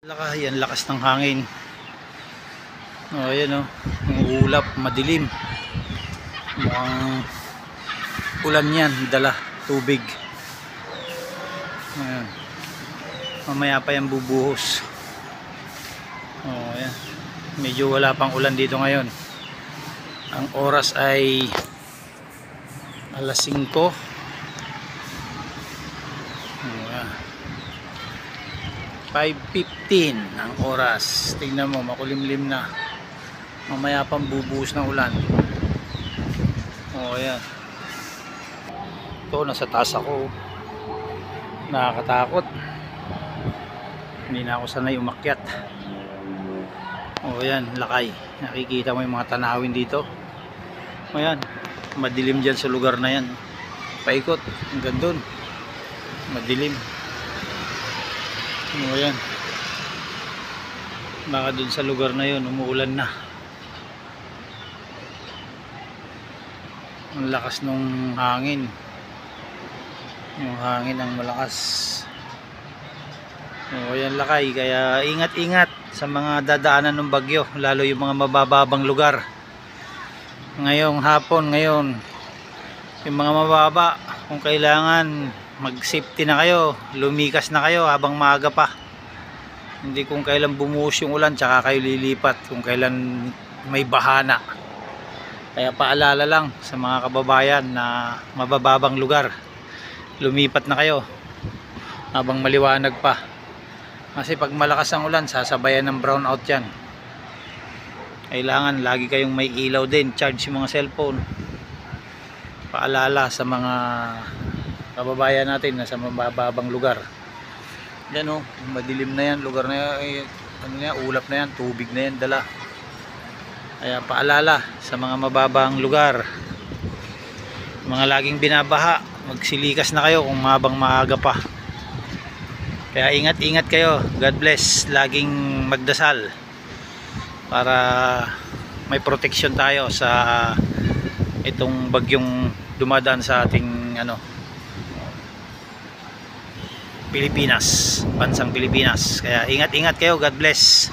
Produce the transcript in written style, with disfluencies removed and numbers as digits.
Yan, lakas ng hangin. Oh, ayan oh. Ang ulap, madilim. Mukhang ulan yan, dala, tubig. Ayan. Mamaya pa yan bubuhos. Oh, ayan. Medyo wala pang ulan dito ngayon. Ang oras ay alas 5. Ayan. 5:15 ang oras. Tingnan mo, makulimlim na. Mamaya pang bubuhos ng ulan. Oh, ayan. Ito, nasa taas ako. Nakakatakot. Hindi na ako sanay umakyat. Oh, ayan, lakay. Nakikita mo yung mga tanawin dito. Oh, ayan. Madilim dyan sa lugar na yan. Paikot. Hanggang dun. Madilim. Oh, ayan. Baka dun sa lugar na yun, umuulan na. Ang lakas nung hangin. Yung hangin ang malakas. O yan, lakay. Kaya ingat-ingat sa mga dadaanan ng bagyo, lalo yung mga mabababang lugar. Ngayong hapon, ngayon, yung mga mababa, kung kailangan mag-safety na kayo, lumikas na kayo habang maaga pa. Hindi kung kailan bumuhos yung ulan tsaka kayo lilipat, kung kailan may bahana. Kaya paalala lang sa mga kababayan na mabababang lugar, lumipat na kayo habang maliwanag pa. Kasi pag malakas ang ulan, sasabayan ng brownout yan. Kailangan lagi kayong may ilaw din, charge yung mga cellphone. Paalala sa mga kababayan natin na sa mababang lugar. Yan o, madilim na yan, lugar na yan, ano na yan, ulap na yan, tubig na yan, dala. Kaya paalala sa mga mababang lugar, mga laging binabaha, magsilikas na kayo kung mabang maaga pa. Kaya ingat-ingat kayo. God bless. Laging magdasal para may protection tayo sa itong bagyong dumadaan sa ating Pilipinas, bansang Pilipinas. Kaya ingat-ingat kayo. God bless.